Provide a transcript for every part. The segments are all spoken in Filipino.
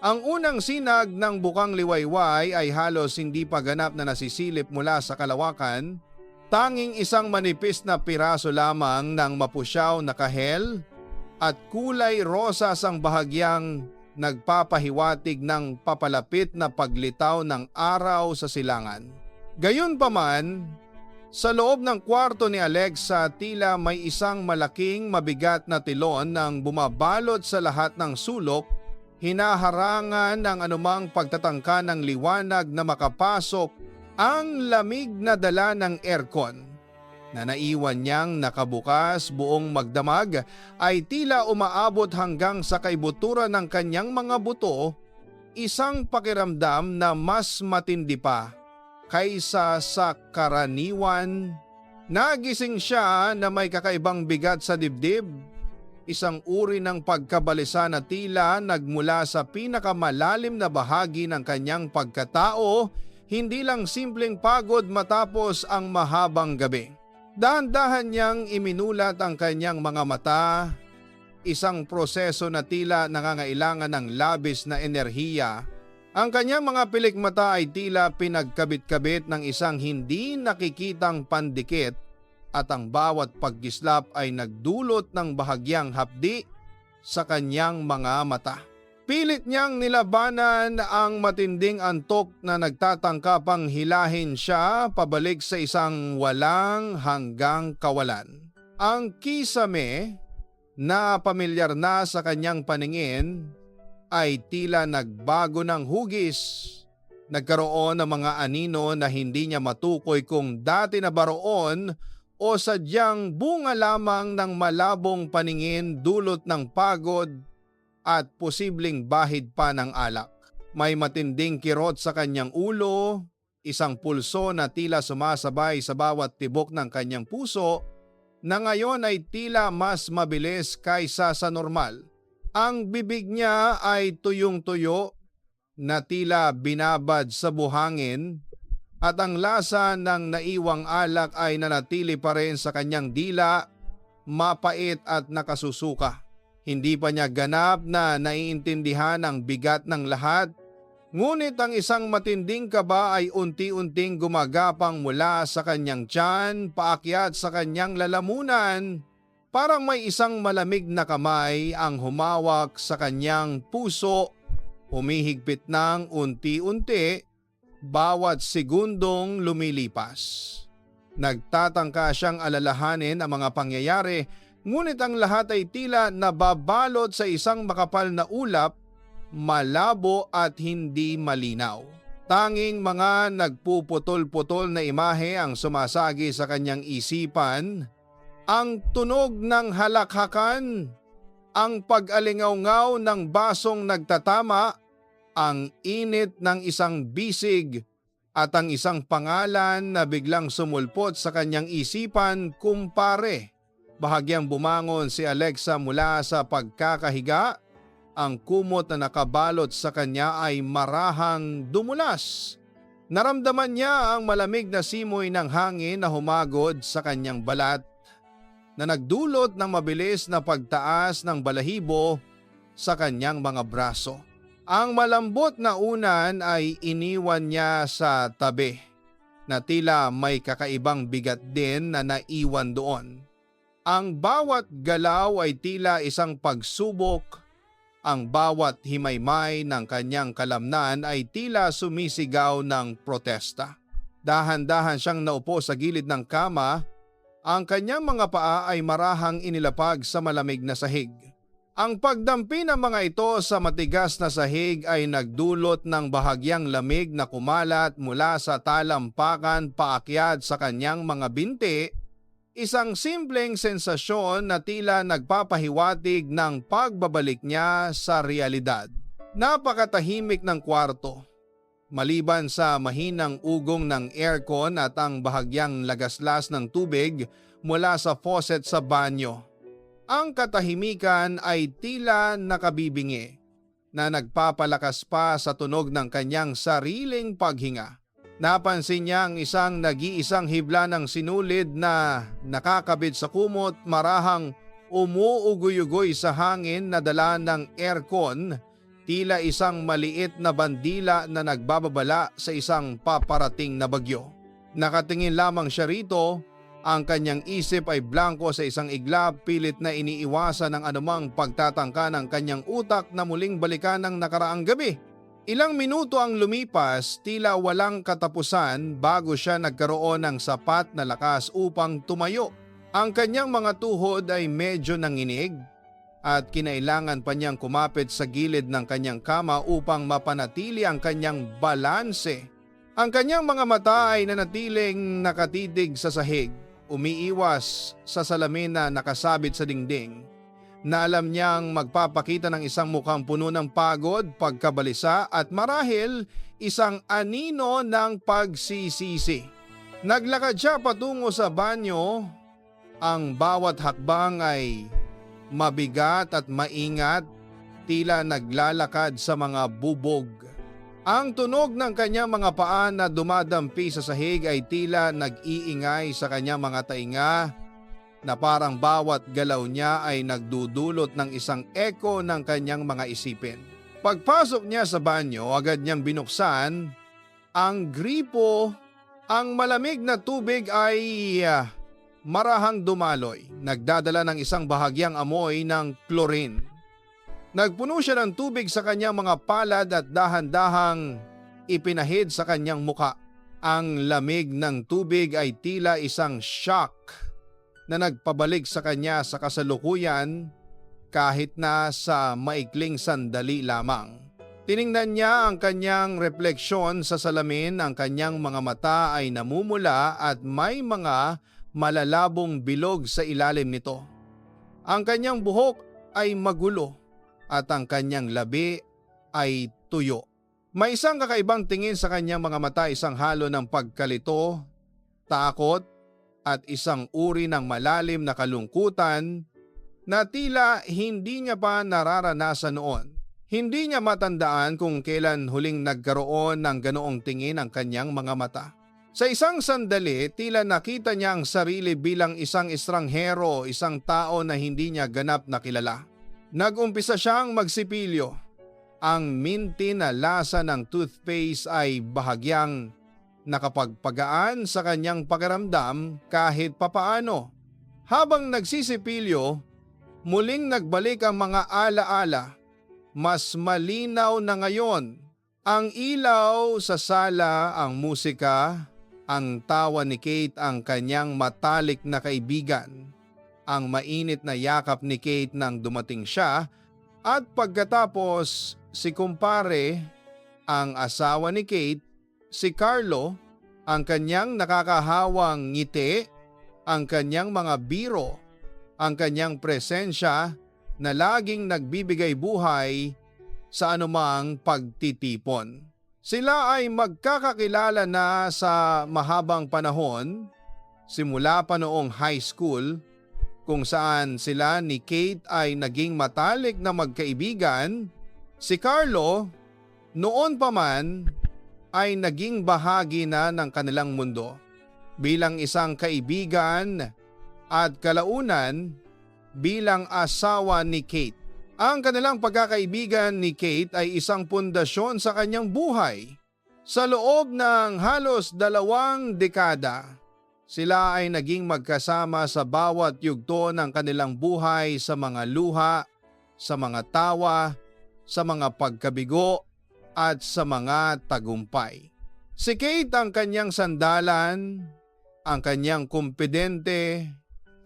Ang unang sinag ng bukang liwayway ay halos hindi pa ganap na nasisilip mula sa kalawakan, tanging isang manipis na piraso lamang ng mapusyaw na kahel at kulay rosas ang bahagyang nagpapahiwatig ng papalapit na paglitaw ng araw sa silangan. Gayunpaman, sa loob ng kwarto ni Alexa tila may isang malaking mabigat na tilon nang bumabalot sa lahat ng sulok, hinaharangan ng anumang pagtatangka ng liwanag na makapasok ang lamig na dala ng aircon na naiwan niyang nakabukas buong magdamag ay tila umaabot hanggang sa kaibuturan ng kanyang mga buto, isang pakiramdam na mas matindi pa kaysa sa karaniwan. Nagising siya na may kakaibang bigat sa dibdib, isang uri ng pagkabalisa na tila nagmula sa pinakamalalim na bahagi ng kanyang pagkatao, hindi lang simpleng pagod matapos ang mahabang gabi. Dahan-dahan niyang iminulat ang kanyang mga mata, isang proseso na tila nangangailangan ng labis na enerhiya. Ang kanyang mga pilikmata ay tila pinagkabit-kabit ng isang hindi nakikitang pandikit at ang bawat pagkislap ay nagdulot ng bahagyang hapdi sa kanyang mga mata. Pilit niyang nilabanan ang matinding antok na nagtatangka pang hilahin siya pabalik sa isang walang hanggang kawalan. Ang kisame na pamilyar na sa kanyang paningin ay tila nagbago ng hugis. Nagkaroon ng mga anino na hindi niya matukoy kung dati na baroon o sadyang bunga lamang ng malabong paningin dulot ng pagod at posibleng bahid pa ng alak. May matinding kirot sa kanyang ulo, isang pulso na tila sumasabay sa bawat tibok ng kanyang puso na ngayon ay tila mas mabilis kaysa sa normal. Ang bibig niya ay tuyong-tuyo na tila binabad sa buhangin at ang lasa ng naiwang alak ay nanatili pa rin sa kanyang dila, mapait at nakasusuka. Hindi pa niya ganap na naiintindihan ang bigat ng lahat, ngunit ang isang matinding kaba ay unti-unting gumagapang mula sa kanyang tiyan paakyat sa kanyang lalamunan. Parang may isang malamig na kamay ang humawak sa kanyang puso, humihigpit ng unti-unti bawat segundong lumilipas. Nagtatangka siyang alalahanin ang mga pangyayari, ngunit ang lahat ay tila nababalot sa isang makapal na ulap, malabo at hindi malinaw. Tanging mga nagpuputol-putol na imahe ang sumasagi sa kanyang isipan, ang tunog ng halakhakan, ang pag-alingaw-ngaw ng basong nagtatama, ang init ng isang bisig at ang isang pangalan na biglang sumulpot sa kanyang isipan, kumpare. Bahagyang bumangon si Alexa mula sa pagkakahiga. Ang kumot na nakabalot sa kanya ay marahang dumulas. Naramdaman niya ang malamig na simoy ng hangin na humagod sa kanyang balat na nagdulot ng mabilis na pagtaas ng balahibo sa kanyang mga braso. Ang malambot na unan ay iniwan niya sa tabi na tila may kakaibang bigat din na naiwan doon. Ang bawat galaw ay tila isang pagsubok, ang bawat himaymay ng kanyang kalamnan ay tila sumisigaw ng protesta. Dahan-dahan siyang naupo sa gilid ng kama. Ang kanyang mga paa ay marahang inilapag sa malamig na sahig. Ang pagdampi ng mga ito sa matigas na sahig ay nagdulot ng bahagyang lamig na kumalat mula sa talampakan paakyat sa kanyang mga binti, isang simpleng sensasyon na tila nagpapahiwatig ng pagbabalik niya sa realidad. Napakatahimik ng kwarto. Maliban sa mahinang ugong ng aircon at ang bahagyang lagaslas ng tubig mula sa faucet sa banyo, ang katahimikan ay tila nakabibingi na nagpapalakas pa sa tunog ng kanyang sariling paghinga. Napansin niya ang isang nag-iisang hibla ng sinulid na nakakabit sa kumot, marahang umuugoy-ugoy sa hangin na dala ng aircon. tila isang maliit na bandila na nagbababala sa isang paparating na bagyo. Nakatingin lamang siya rito, ang kanyang isip ay blanko sa isang iglap, pilit na iniiwasan ng anumang pagtatangka ng kanyang utak na muling balikan ng nakaraang gabi. Ilang minuto ang lumipas, tila walang katapusan bago siya nagkaroon ng sapat na lakas upang tumayo. Ang kanyang mga tuhod ay medyo nanginig at kinailangan pa niyang kumapit sa gilid ng kanyang kama upang mapanatili ang kanyang balanse. Ang kanyang mga mata ay nanatiling nakatitig sa sahig, umiiwas sa salamin na nakasabit sa dingding, na alam niyang magpapakita ng isang mukhang puno ng pagod, pagkabalisa at marahil isang anino ng pagsisisi. Naglakad siya patungo sa banyo, ang bawat hakbang ay mabigat at maingat, tila naglalakad sa mga bubog. Ang tunog ng kanyang mga paa na dumadampi sa sahig ay tila nag-iingay sa kanyang mga tainga, na parang bawat galaw niya ay nagdudulot ng isang eko ng kanyang mga isipin. Pagpasok niya sa banyo, agad niyang binuksan ang gripo. Ang malamig na tubig ay marahang dumaloy, nagdadala ng isang bahagyang amoy ng chlorine. Nagpuno siya ng tubig sa kanyang mga palad at dahan-dahang ipinahid sa kanyang muka. Ang lamig ng tubig ay tila isang shock na nagpabalik sa kanya sa kasalukuyan kahit na sa maikling sandali lamang. Tiningnan niya ang kanyang refleksyon sa salamin, ang kanyang mga mata ay namumula at may mga malalabong bilog sa ilalim nito. Ang kanyang buhok ay magulo at ang kanyang labi ay tuyo. May isang kakaibang tingin sa kanyang mga mata, isang halo ng pagkalito, takot at isang uri ng malalim na kalungkutan na tila hindi niya pa nararanasan noon. Hindi niya matandaan kung kailan huling nagkaroon ng ganoong tingin ang kanyang mga mata. Sa isang sandali, tila nakita niya ang sarili bilang isang estranghero, isang tao na hindi niya ganap na kilala. Nag-umpisa siyang magsipilyo. Ang minty na lasa ng toothpaste ay bahagyang nakapagpagaan sa kanyang pakiramdam kahit papaano. Habang nagsisipilyo, muling nagbalik ang mga alaala. Mas malinaw na ngayon ang ilaw sa sala, ang musika, ang tawa ni Kate, ang kanyang matalik na kaibigan, ang mainit na yakap ni Kate nang dumating siya, at pagkatapos si kumpare, ang asawa ni Kate, si Carlo, ang kanyang nakakahawang ngiti, ang kanyang mga biro, ang kanyang presensya na laging nagbibigay buhay sa anumang pagtitipon. Sila ay magkakakilala na sa mahabang panahon, simula pa noong high school, kung saan sila ni Kate ay naging matalik na magkaibigan. Si Carlo, noon pa man, ay naging bahagi na ng kanilang mundo bilang isang kaibigan at kalaunan bilang asawa ni Kate. Ang kanilang pagkakaibigan ni Kate ay isang pundasyon sa kanyang buhay. Sa loob ng halos 2 dekada, sila ay naging magkasama sa bawat yugto ng kanilang buhay, sa mga luha, sa mga tawa, sa mga pagkabigo at sa mga tagumpay. Si Kate ang kanyang sandalan, ang kanyang kumpidente,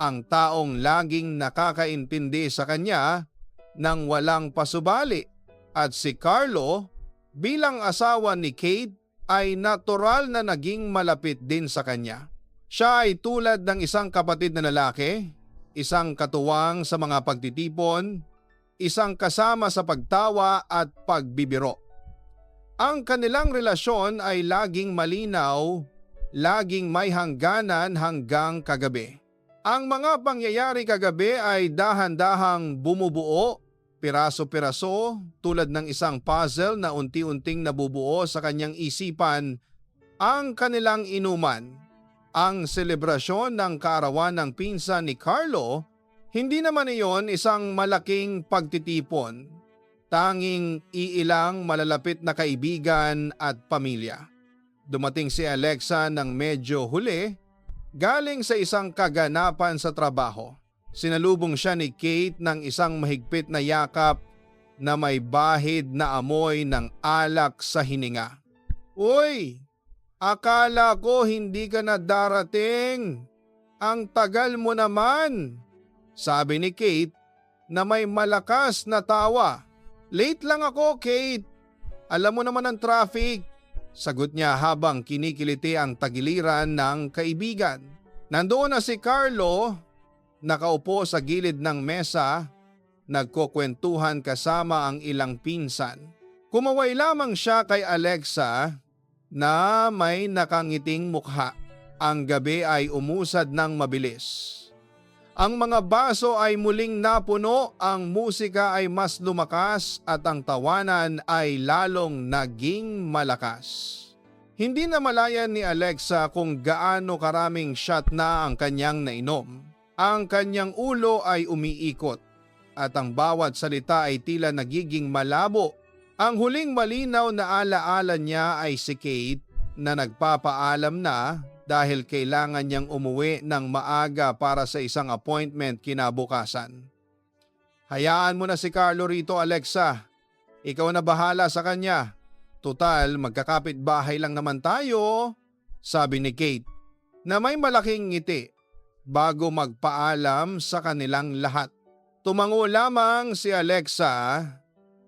ang taong laging nakakaintindi sa kanya nang walang pasubali, at si Carlo bilang asawa ni Kate ay natural na naging malapit din sa kanya. Siya ay tulad ng isang kapatid na lalaki, isang katuwang sa mga pagtitipon, isang kasama sa pagtawa at pagbibiro. Ang kanilang relasyon ay laging malinaw, laging may hangganan hanggang kagabi. Ang mga pangyayari kagabi ay dahan-dahang bumubuo, piraso-piraso, tulad ng isang puzzle na unti-unting nabubuo sa kanyang isipan. Ang kanilang inuman, ang selebrasyon ng kaarawan ng pinsan ni Carlo, hindi naman iyon isang malaking pagtitipon. tanging iilang malalapit na kaibigan at pamilya. Dumating si Alexa ng medyo huli, galing sa isang kaganapan sa trabaho. Sinalubong siya ni Kate ng isang mahigpit na yakap na may bahid na amoy ng alak sa hininga. "Uy, akala ko hindi ka na darating. Ang tagal mo naman," sabi ni Kate na may malakas na tawa. "Late lang ako, Kate. Alam mo naman ang traffic," sagot niya habang kinikiliti ang tagiliran ng kaibigan. Nandoon na si Carlo, nakaupo sa gilid ng mesa, nagkukwentuhan kasama ang ilang pinsan. Kumaway lamang siya kay Alexa na may nakangiting mukha. Ang gabi ay umusad ng mabilis. Ang mga baso ay muling napuno, ang musika ay mas lumakas at ang tawanan ay lalong naging malakas. Hindi na malayan ni Alexa kung gaano karaming shot na ang kanyang nainom. Ang kanyang ulo ay umiikot at ang bawat salita ay tila nagiging malabo. Ang huling malinaw na alaala niya ay si Kate na nagpapaalam na dahil kailangan niyang umuwi ng maaga para sa isang appointment kinabukasan. "Hayaan mo na si Carlo rito, Alexa. Ikaw na bahala sa kanya. Tutal, magkakapit bahay lang naman tayo," sabi ni Kate na may malaking ngiti bago magpaalam sa kanilang lahat. Tumango lamang si Alexa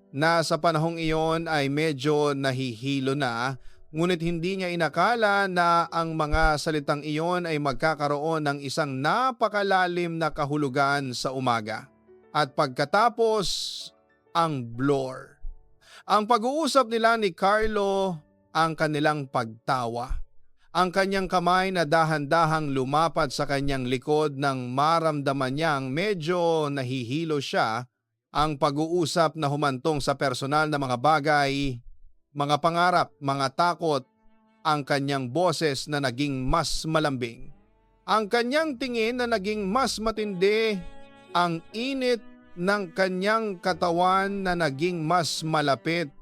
na sa panahong iyon ay medyo nahihilo na. Ngunit hindi niya inakala na ang mga salitang iyon ay magkakaroon ng isang napakalalim na kahulugan sa umaga. At pagkatapos, ang blur. Ang pag-uusap nila ni Carlo, ang kanilang pagtawa. Ang kanyang kamay na dahan-dahang lumapat sa kanyang likod nang maramdaman niyang medyo nahihilo siya. Ang pag-uusap na humantong sa personal na mga bagay, mga pangarap, mga takot, ang kanyang boses na naging mas malambing. Ang kanyang tingin na naging mas matindi, ang init ng kanyang katawan na naging mas malapit,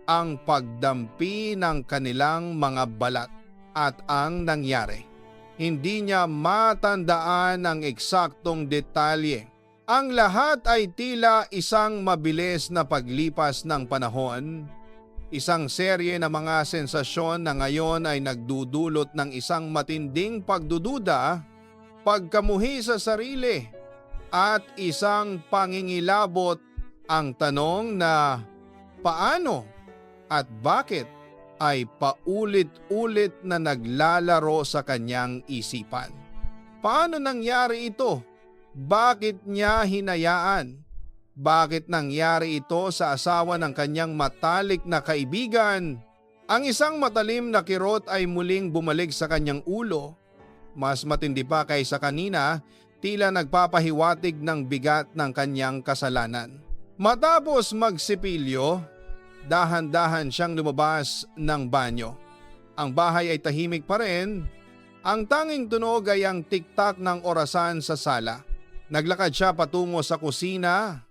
ang pagdampi ng kanilang mga balat at ang nangyari. Hindi niya matandaan ang eksaktong detalye. Ang lahat ay tila isang mabilis na paglipas ng panahon. Isang serye ng mga sensasyon na ngayon ay nagdudulot ng isang matinding pagdududa, pagkamuhi sa sarili, at isang pangingilabot. Ang tanong na paano at bakit ay paulit-ulit na naglalaro sa kanyang isipan. Paano nangyari ito? Bakit niya hinayaan? Bakit nangyari ito sa asawa ng kanyang matalik na kaibigan? Ang isang matalim na kirot ay muling bumalik sa kanyang ulo. Mas matindi pa kaysa kanina, tila nagpapahiwatig ng bigat ng kanyang kasalanan. Matapos magsipilyo, dahan-dahan siyang lumabas ng banyo. Ang bahay ay tahimik pa rin. Ang tanging tunog ay ang tiktak ng orasan sa sala. Naglakad siya patungo sa kusina.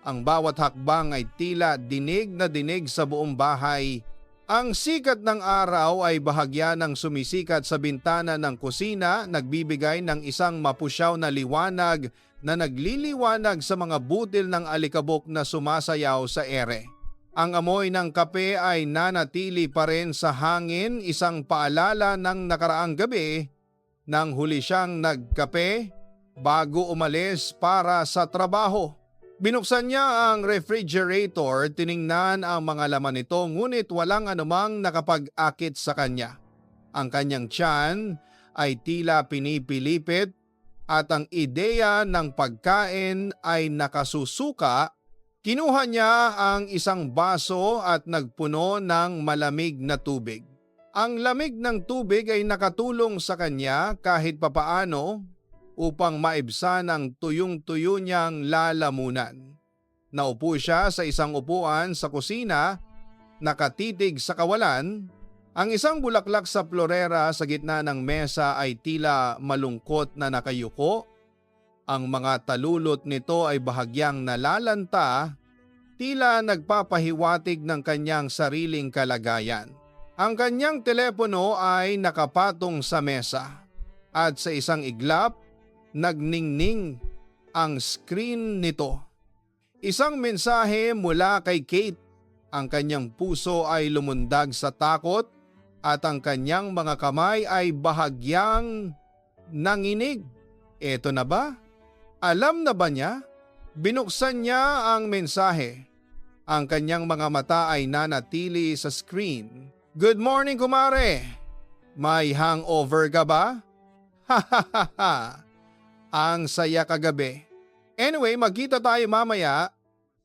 Ang bawat hakbang ay tila dinig na dinig sa buong bahay. Ang sikat ng araw ay bahagya ng sumisikat sa bintana ng kusina, nagbibigay ng isang mapusyaw na liwanag na nagliliwanag sa mga butil ng alikabok na sumasayaw sa ere. Ang amoy ng kape ay nanatili pa rin sa hangin, isang paalala ng nakaraang gabi nang huli siyang nagkape bago umalis para sa trabaho. Binuksan niya ang refrigerator, tiningnan ang mga laman nito ngunit walang anumang nakapag-akit sa kanya. Ang kanyang tiyan ay tila pinipilipit at ang ideya ng pagkain ay nakasusuka. Kinuha niya ang isang baso at nagpuno ng malamig na tubig. Ang lamig ng tubig ay nakatulong sa kanya kahit papaano upang maibsan ang tuyong-tuyo niyang lalamunan. Naupo siya sa isang upuan sa kusina, nakatitig sa kawalan. Ang isang bulaklak sa florera sa gitna ng mesa ay tila malungkot na nakayuko. Ang mga talulot nito ay bahagyang nalalanta tila nagpapahiwatig ng kanyang sariling kalagayan. Ang kanyang telepono ay nakapatong sa mesa at sa isang iglap, nagningning ang screen nito. Isang mensahe mula kay Kate. Ang kanyang puso ay lumundag sa takot at ang kanyang mga kamay ay bahagyang nanginig. Eto na ba? Alam na ba niya? Binuksan niya ang mensahe. Ang kanyang mga mata ay nanatili sa screen. Good morning, kumare! May hangover ka ba? Ha ha ha ha! Ang saya kagabi. Anyway, magkita tayo mamaya.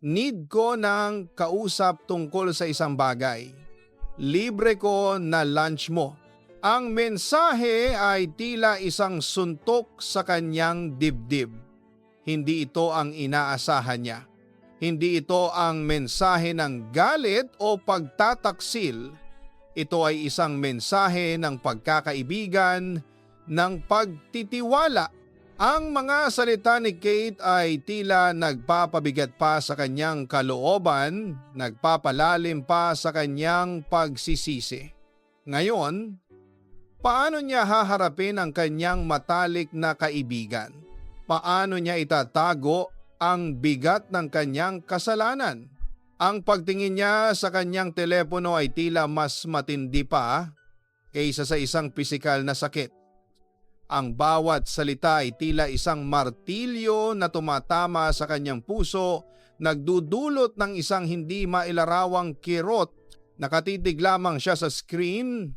Need ko ng kausap tungkol sa isang bagay. Libre ko na lunch mo. Ang mensahe ay tila isang suntok sa kanyang dibdib. Hindi ito ang inaasahan niya. Hindi ito ang mensahe ng galit o pagtataksil. Ito ay isang mensahe ng pagkakaibigan, ng pagtitiwala. Ang mga salita ni Kate ay tila nagpapabigat pa sa kanyang kalooban, nagpapalalim pa sa kanyang pagsisisi. Ngayon, paano niya haharapin ang kanyang matalik na kaibigan? Paano niya itatago ang bigat ng kanyang kasalanan? Ang pagtingin niya sa kanyang telepono ay tila mas matindi pa kaysa sa isang pisikal na sakit. Ang bawat salita ay tila isang martilyo na tumatama sa kanyang puso, nagdudulot ng isang hindi mailarawang kirot. Nakatitig lamang siya sa screen.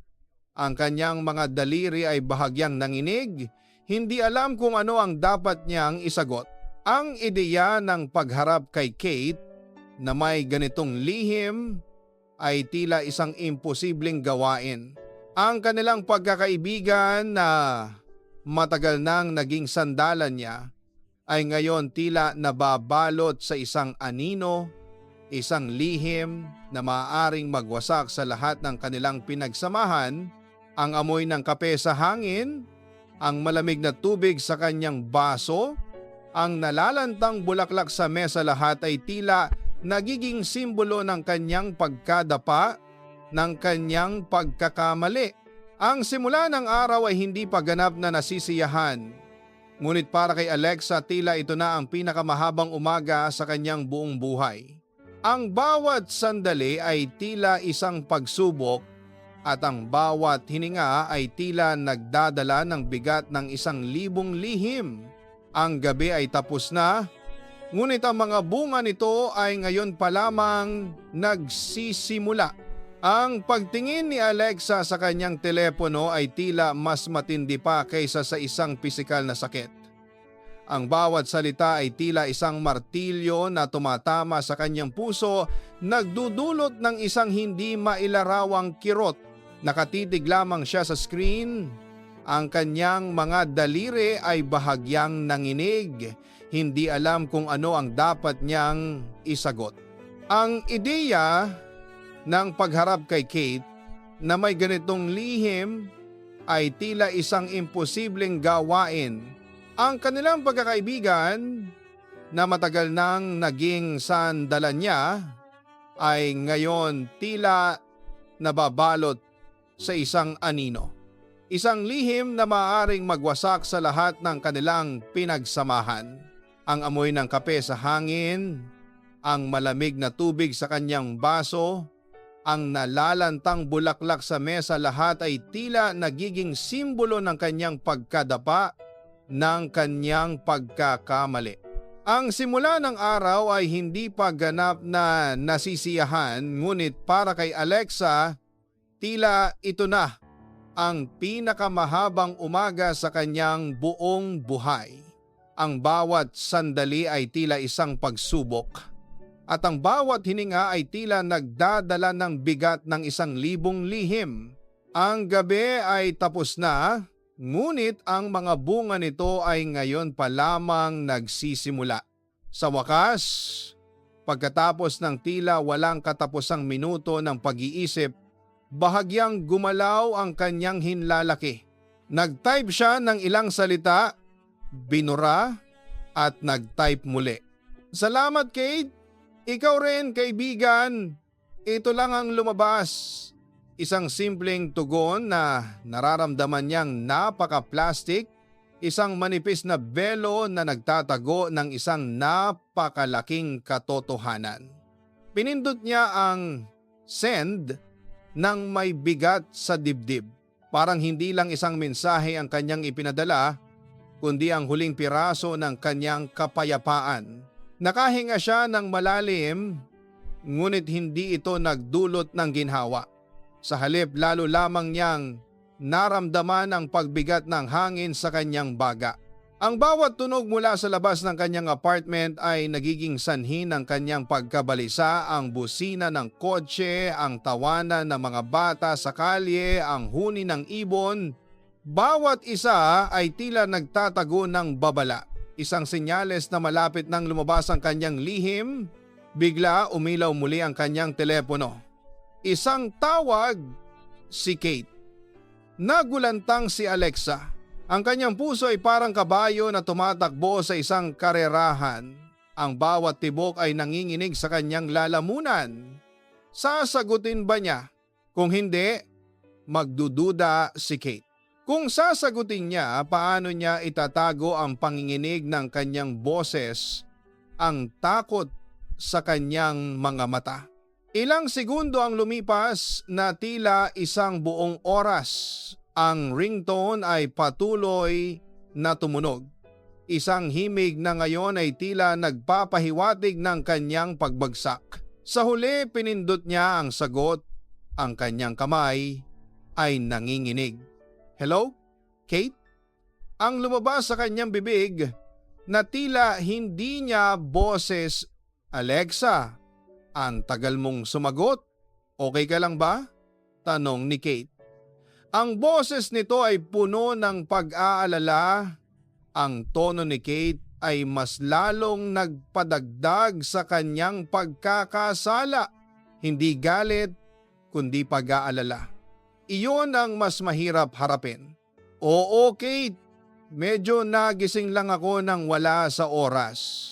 Ang kanyang mga daliri ay bahagyang nanginig. Hindi alam kung ano ang dapat niyang isagot. Ang ideya ng pagharap kay Kate na may ganitong lihim ay tila isang imposibleng gawain. Ang kanilang pagkakaibigan na matagal nang naging sandalan niya ay ngayon tila nababalot sa isang anino, isang lihim na maaaring magwasak sa lahat ng kanilang pinagsamahan, ang amoy ng kape sa hangin, ang malamig na tubig sa kanyang baso, ang nalalantang bulaklak sa mesa, lahat ay tila nagiging simbolo ng kanyang pagkadapa, ng kanyang pagkakamali. Ang simula ng araw ay hindi pa ganap na nasisiyahan. Ngunit para kay Alexa, tila ito na ang pinakamahabang umaga sa kanyang buong buhay. Ang bawat sandali ay tila isang pagsubok at ang bawat hininga ay tila nagdadala ng bigat ng 1,000 lihim. Ang gabi ay tapos na, ngunit ang mga bunga nito ay ngayon pa lamang nagsisimula. Ang pagtingin ni Alexa sa kanyang telepono ay tila mas matindi pa kaysa sa isang pisikal na sakit. Ang bawat salita ay tila isang martilyo na tumatama sa kanyang puso, nagdudulot ng isang hindi mailarawang kirot. Nakatitig lamang siya sa screen. Ang kanyang mga daliri ay bahagyang nanginig. Hindi alam kung ano ang dapat niyang isagot. Ang ideya ng pagharap kay Kate na may ganitong lihim ay tila isang imposibleng gawain. Ang kanilang pagkakaibigan na matagal nang naging sandalan niya ay ngayon tila nababalot sa isang anino. Isang lihim na maaaring magwasak sa lahat ng kanilang pinagsamahan. Ang amoy ng kape sa hangin, ang malamig na tubig sa kanyang baso, ang nalalantang bulaklak sa mesa, lahat ay tila nagiging simbolo ng kanyang pagkadapa, ng kanyang pagkakamali. Ang simula ng araw ay hindi pa ganap na nasisiyahan, ngunit para kay Alexa, tila ito na ang pinakamahabang umaga sa kanyang buong buhay. Ang bawat sandali ay tila isang pagsubok. At ang bawat hininga ay tila nagdadala ng bigat ng 1,000 lihim. Ang gabi ay tapos na, ngunit ang mga bunga nito ay ngayon pa lamang nagsisimula. Sa wakas, pagkatapos ng tila walang katapusang minuto ng pag-iisip, bahagyang gumalaw ang kanyang hinlalaki. Nag-type siya ng ilang salita, binura at nag-type muli. Salamat, Kate. Ikaw rin kaibigan, ito lang ang lumabas. Isang simpleng tugon na nararamdaman niyang napaka-plastic, isang manipis na belo na nagtatago ng isang napakalaking katotohanan. Pinindot niya ang send nang may bigat sa dibdib. Parang hindi lang isang mensahe ang kanyang ipinadala, kundi ang huling piraso ng kanyang kapayapaan. Nakahinga siya ng malalim, ngunit hindi ito nagdulot ng ginhawa. Sa halip lalo lamang niyang naramdaman ang pagbigat ng hangin sa kanyang baga. Ang bawat tunog mula sa labas ng kanyang apartment ay nagiging sanhi ng kanyang pagkabalisa, ang busina ng kotse, ang tawanan ng mga bata sa kalye, ang huni ng ibon. Bawat isa ay tila nagtatago ng babala. Isang senyales na malapit nang lumabas ang kanyang lihim, bigla umilaw muli ang kanyang telepono. Isang tawag, si Kate. Nagulantang si Alexa. Ang kanyang puso ay parang kabayo na tumatakbo sa isang karerahan. Ang bawat tibok ay nanginginig sa kanyang lalamunan. Sasagutin ba niya? Kung hindi, magdududa si Kate. Kung sasagutin niya, paano niya itatago ang panginginig ng kanyang boses, ang takot sa kanyang mga mata? Ilang segundo ang lumipas na tila isang buong oras. Ang ringtone ay patuloy na tumunog. Isang himig na ngayon ay tila nagpapahiwatig ng kanyang pagbagsak. Sa huli pinindot niya ang sagot. Ang kanyang kamay ay nanginginig. Hello? Kate? Ang lumabas sa kanyang bibig na tila hindi niya boses. Alexa, ang tagal mong sumagot. Okay ka lang ba? Tanong ni Kate. Ang boses nito ay puno ng pag-aalala. Ang tono ni Kate ay mas lalong nagpadagdag sa kanyang pagkakasala. Hindi galit, kundi pag-aalala. Iyon ang mas mahirap harapin. Oo, Kate. Medyo nagising lang ako nang wala sa oras.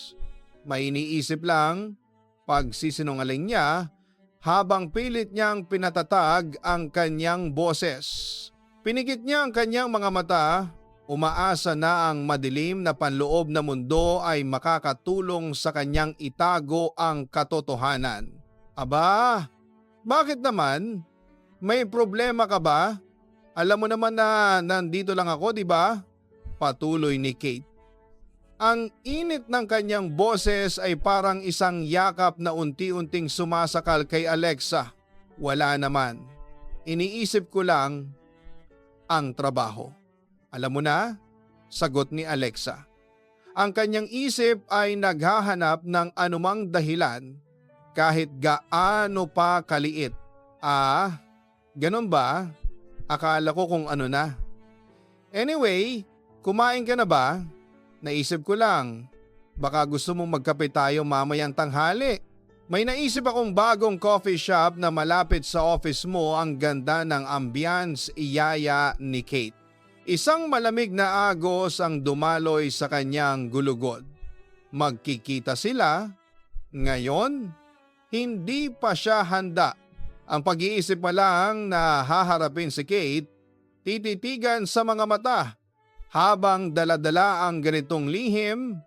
May iniisip lang, pagsisinungaling niya habang pilit niyang pinatatag ang kanyang boses. Pinikit niya ang kanyang mga mata, umaasa na ang madilim na panloob na mundo ay makakatulong sa kanyang itago ang katotohanan. Aba, bakit naman? May problema ka ba? Alam mo naman na nandito lang ako, di ba? Patuloy ni Kate. Ang init ng kanyang boses ay parang isang yakap na unti-unting sumasakal kay Alexa. Wala naman. Iniisip ko lang ang trabaho. Alam mo na? Sagot ni Alexa. Ang kanyang isip ay naghahanap ng anumang dahilan kahit gaano pa kaliit. Ah, ganun ba? Akala ko kung ano na. Anyway, kumain ka na ba? Naisip ko lang, baka gusto mong magkape tayo mamayang tanghali. May naisip akong bagong coffee shop na malapit sa office mo. Ang ganda ng ambience, iyaya ni Kate. Isang malamig na agos ang dumaloy sa kanyang gulugod. Magkikita sila. Ngayon, hindi pa siya handa. Ang pag-iisip pa lang na haharapin si Kate, tititigan sa mga mata. Habang daladala ang ganitong lihim,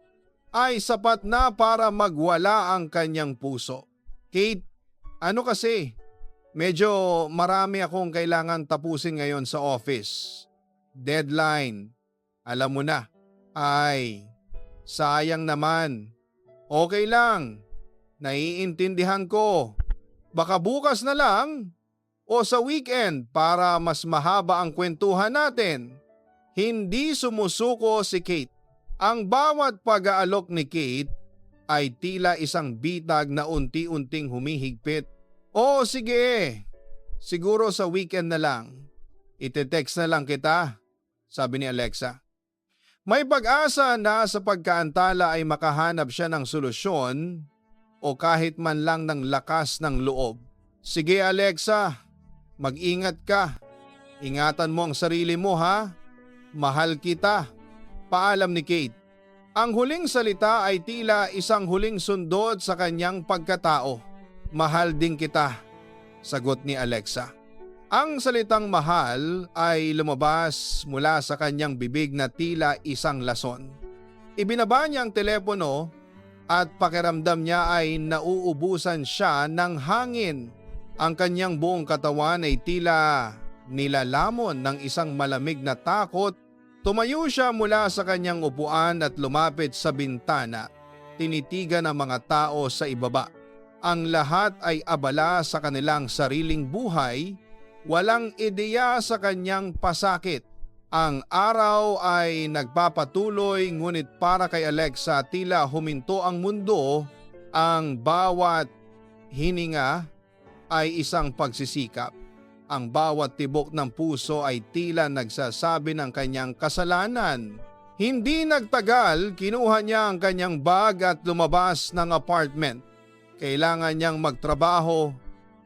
ay sapat na para magwala ang kanyang puso. Kate, ano kasi? Medyo marami akong kailangan tapusin ngayon sa office. Deadline. Alam mo na. Ay, sayang naman. Okay lang. Naiintindihan ko. Baka bukas na lang o sa weekend para mas mahaba ang kwentuhan natin. Hindi sumusuko si Kate. Ang bawat pag-aalok ni Kate ay tila isang bitag na unti-unting humihigpit. Oo, sige. Siguro sa weekend na lang. Ite-text na lang kita, sabi ni Alexa. May pag-asa na sa pagkaantala ay makahanap siya ng solusyon o kahit man lang ng lakas ng loob. Sige Alexa, mag-ingat ka. Ingatan mo ang sarili mo ha. Mahal kita. Paalam ni Kate. Ang huling salita ay tila isang huling sundot sa kanyang pagkatao. Mahal din kita, sagot ni Alexa. Ang salitang mahal ay lumabas mula sa kanyang bibig na tila isang lason. Ibinaba niya ang telepono at pakiramdam niya ay nauubusan siya ng hangin. Ang kanyang buong katawan ay tila nilalamon ng isang malamig na takot. Tumayo siya mula sa kanyang upuan at lumapit sa bintana. Tinitigan ang mga tao sa ibaba. Ang lahat ay abala sa kanilang sariling buhay. Walang ideya sa kanyang pasakit. Ang araw ay nagpapatuloy ngunit para kay Alexa tila huminto ang mundo. Ang bawat hininga ay isang pagsisikap. Ang bawat tibok ng puso ay tila nagsasabi ng kanyang kasalanan. Hindi nagtagal, kinuha niya ang kanyang bag at lumabas ng apartment. Kailangan niyang magtrabaho,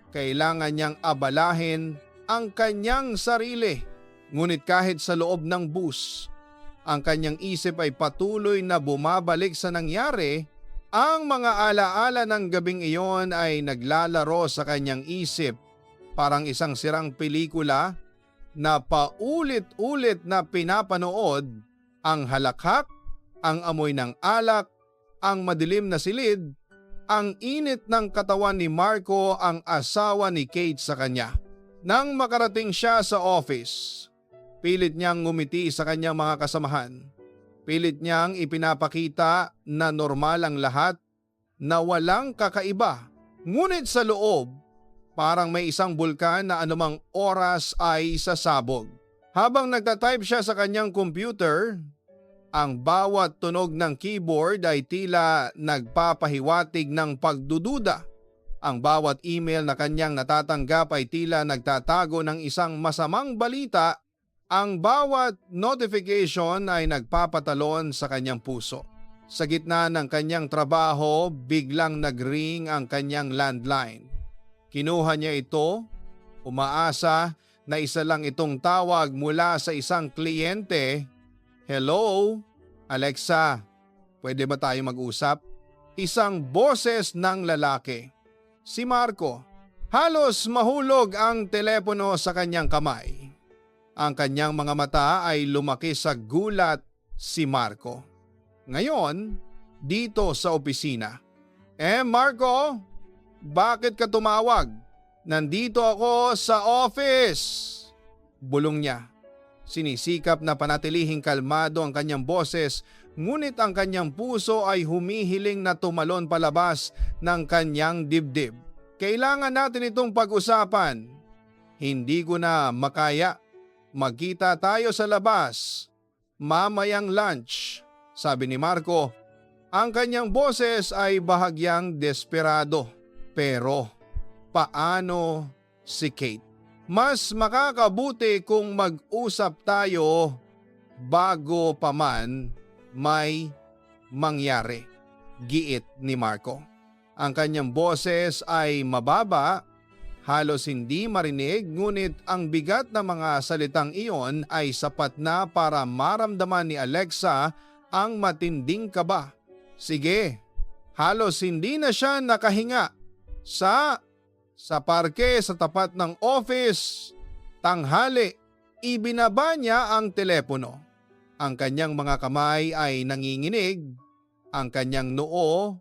kailangan niyang abalahin ang kanyang sarili. Ngunit kahit sa loob ng bus, ang kanyang isip ay patuloy na bumabalik sa nangyari. Ang mga alaala ng gabing iyon ay naglalaro sa kanyang isip, parang isang sirang pelikula na paulit-ulit na pinapanood. Ang halakhak, ang amoy ng alak, ang madilim na silid, ang init ng katawan ni Marco, ang asawa ni Kate sa kanya. Nang makarating siya sa office, pilit niyang ngumiti sa kanyang mga kasamahan. Pilit niyang ipinapakita na normal ang lahat, na walang kakaiba. Ngunit sa loob, parang may isang bulkan na anumang oras ay sasabog. Habang nagtatype siya sa kanyang computer, ang bawat tunog ng keyboard ay tila nagpapahiwatig ng pagdududa. Ang bawat email na kanyang natatanggap ay tila nagtatago ng isang masamang balita. Ang bawat notification ay nagpapatalon sa kanyang puso. Sa gitna ng kanyang trabaho, biglang nagring ang kanyang landline. Kinuha niya ito, umaasa na isa lang itong tawag mula sa isang kliyente. Hello, Alexa, pwede ba tayo mag-usap? Isang boses ng lalaki. Si Marco. Halos mahulog ang telepono sa kanyang kamay. Ang kanyang mga mata ay lumaki sa gulat. Si Marco. Ngayon, dito sa opisina. Marco, bakit ka tumawag? Nandito ako sa office. Bulong niya. Sinisikap na panatilihing kalmado ang kanyang boses, ngunit ang kanyang puso ay humihiling na tumalon palabas ng kanyang dibdib. Kailangan natin itong pag-usapan. Hindi ko na makaya. Magkita tayo sa labas. Mamayang lunch, sabi ni Marco. Ang kanyang boses ay bahagyang desperado. Pero paano si Kate? Mas makakabuti kung mag-usap tayo bago pa man may mangyari, giit ni Marco. Ang kanyang boses ay mababa, halos hindi marinig, ngunit ang bigat ng mga salitang iyon ay sapat na para maramdaman ni Alexa ang matinding kaba. Sige, halos hindi na siya nakahinga. Sa parke sa tapat ng office, tanghali, ibinaba niya ang telepono. Ang kanyang mga kamay ay nanginginig, ang kanyang noo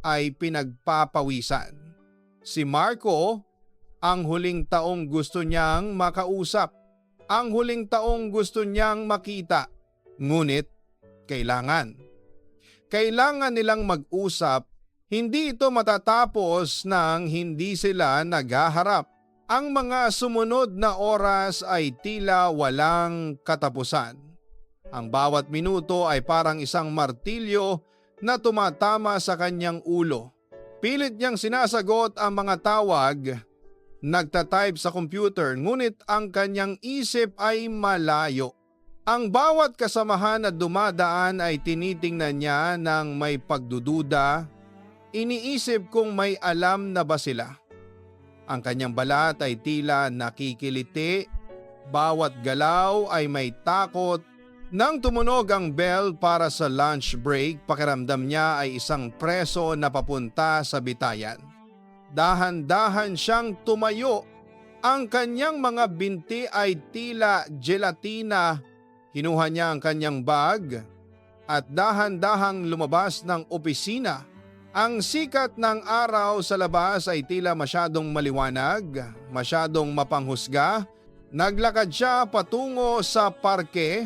ay pinagpapawisan. Si Marco, ang huling taong gusto niyang makausap, ang huling taong gusto niyang makita. Ngunit kailangan nilang mag-usap. Hindi ito matatapos nang hindi sila naghaharap. Ang mga sumunod na oras ay tila walang katapusan. Ang bawat minuto ay parang isang martilyo na tumatama sa kanyang ulo. Pilit niyang sinasagot ang mga tawag, nagtatype sa computer, ngunit ang kanyang isip ay malayo. Ang bawat kasamahan na dumadaan ay tinitingnan niya ng may pagdududa. Iniisip kung may alam na ba sila. Ang kanyang balat ay tila nakikiliti, bawat galaw ay may takot Nang tumunog ang bell para sa lunch break, pakiramdam niya ay isang preso na papunta sa bitayan. Dahan-dahan siyang tumayo. Ang kanyang mga binti ay tila gelatina. Kinuha niya ang kanyang bag at dahan-dahang lumabas ng opisina. Ang sikat ng araw sa labas ay tila masyadong maliwanag, masyadong mapanghusga. Naglakad siya patungo sa parke.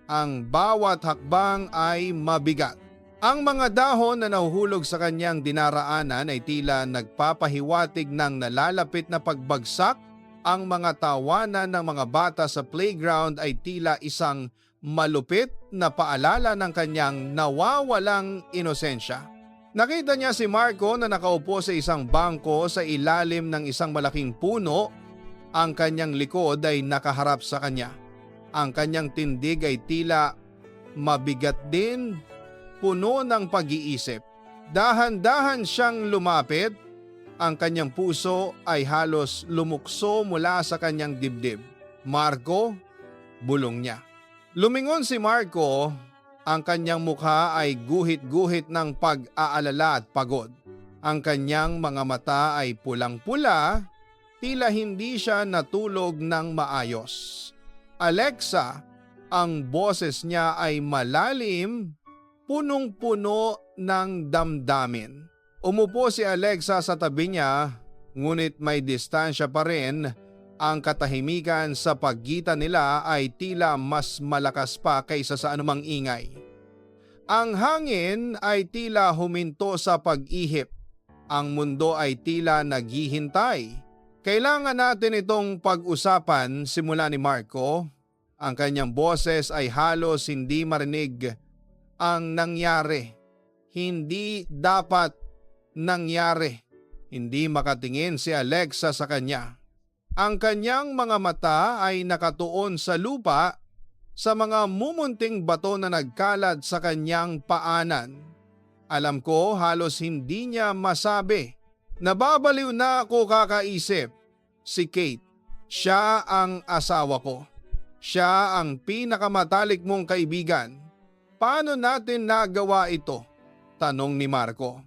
Ang bawat hakbang ay mabigat. Ang mga dahon na nahuhulog sa kanyang dinaraanan ay tila nagpapahiwatig ng nalalapit na pagbagsak. Ang mga tawanan ng mga bata sa playground ay tila isang malupit na paalala ng kanyang nawawalang inosensya. Nakita niya si Marco na nakaupo sa isang bangko sa ilalim ng isang malaking puno. Ang kanyang likod ay nakaharap sa kanya. Ang kanyang tindig ay tila mabigat din, puno ng pag-iisip. Dahan-dahan siyang lumapit. Ang kanyang puso ay halos lumukso mula sa kanyang dibdib. Marco, bulong niya. Lumingon si Marco. Ang kanyang mukha ay guhit-guhit ng pag-aalala at pagod. Ang kanyang mga mata ay pulang-pula, tila hindi siya natulog ng maayos. Alexa, ang boses niya ay malalim, punong-puno ng damdamin. Umupo si Alexa sa tabi niya, ngunit may distansya pa rin. Ang katahimikan sa pagitan nila ay tila mas malakas pa kaysa sa anumang ingay. Ang hangin ay tila huminto sa pag-ihip. Ang mundo ay tila naghihintay. Kailangan natin itong pag-usapan, simula ni Marco. Ang kanyang boses ay halos hindi marinig. Ang nangyari, hindi dapat nangyari. Hindi makatingin si Alexa sa kanya. Ang kanyang mga mata ay nakatuon sa lupa, sa mga mumunting bato na nagkalat sa kanyang paanan. Alam ko halos hindi niya masabi. Nababaliw na ako kakaisip. Si Kate, siya ang asawa ko. Siya ang pinakamatalik mong kaibigan. Paano natin nagawa ito? Tanong ni Marco.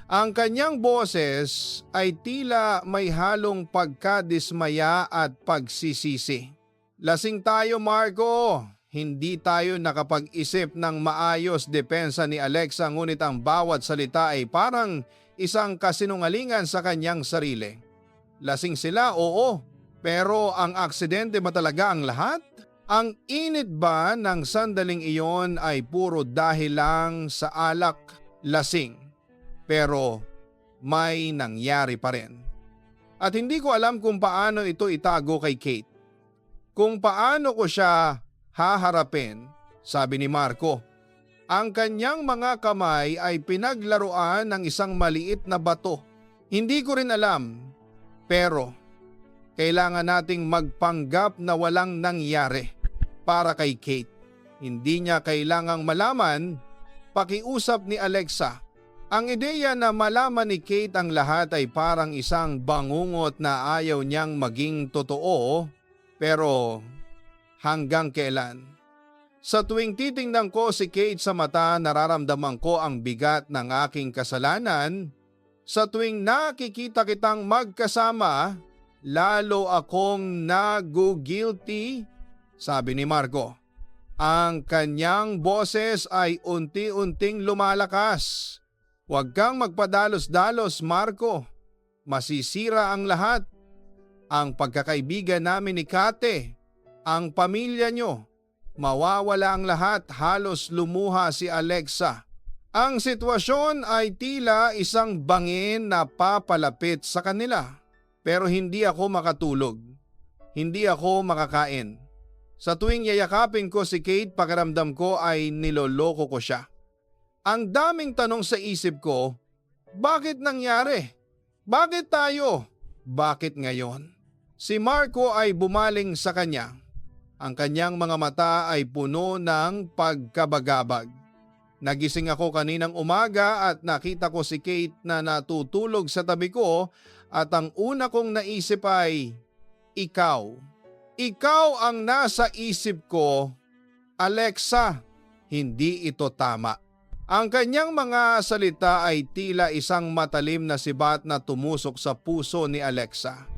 Ang kanyang boses ay tila may halong pagkadismaya at pagsisisi. Lasing tayo, Marco. Hindi tayo nakapag-isip ng maayos, depensa ni Alexa, ngunit ang bawat salita ay parang isang kasinungalingan sa kanyang sarili. Lasing sila, oo. Pero ang aksidente ba talaga ang lahat? Ang init ba ng sandaling iyon ay puro dahil lang sa alak? Lasing. Pero may nangyari pa rin. At hindi ko alam kung paano ito itago kay Kate. Kung paano ko siya haharapin, sabi ni Marco. Ang kanyang mga kamay ay pinaglaruan ng isang maliit na bato. Hindi ko rin alam, pero kailangan nating magpanggap na walang nangyari para kay Kate. Hindi niya kailangang malaman, pakiusap ni Alexa. Ang ideya na malaman ni Kate ang lahat ay parang isang bangungot na ayaw niyang maging totoo, pero hanggang kailan? Sa tuwing titingnan ko si Kate sa mata, nararamdaman ko ang bigat ng aking kasalanan. Sa tuwing nakikita kitang magkasama, lalo akong nagu-guilty, sabi ni Marco. Ang kanyang boses ay unti-unting lumalakas. Huwag kang magpadalos-dalos, Marco. Masisira ang lahat. Ang pagkakaibigan namin ni Kate, ang pamilya nyo, mawawala ang lahat. Halos lumuha si Alexa. Ang sitwasyon ay tila isang bangin na papalapit sa kanila. Pero hindi ako makatulog. Hindi ako makakain. Sa tuwing yayakapin ko si Kate, pakiramdam ko ay niloloko ko siya. Ang daming tanong sa isip ko, bakit nangyari? Bakit tayo? Bakit ngayon? Si Marco ay bumaling sa kanya. Ang kanyang mga mata ay puno ng pagkabagabag. Nagising ako kaninang umaga at nakita ko si Kate na natutulog sa tabi ko at ang una kong naisip ay, ikaw. Ikaw ang nasa isip ko Alexa, hindi ito tama. Ang kanyang mga salita ay tila isang matalim na sibat na tumusok sa puso ni Alexa.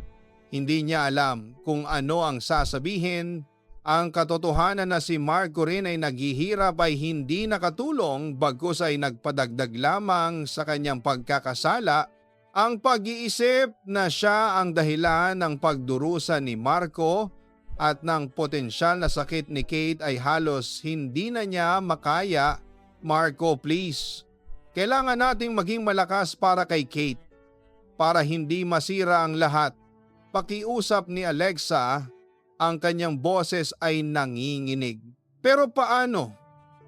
Hindi niya alam kung ano ang sasabihin. Ang katotohanan na si Marco rin ay naghihirap ay hindi nakatulong bagkus ay nagpadagdag lamang sa kanyang pagkakasala ang pag-iisip na siya ang dahilan ng pagdurusa ni Marco at ng potensyal na sakit ni Kate ay halos hindi na niya makaya. Marco, please. Kailangan nating maging malakas para kay Kate. Para hindi masira ang lahat. Pakiusap ni Alexa, ang kanyang boses ay nanginginig. Pero paano?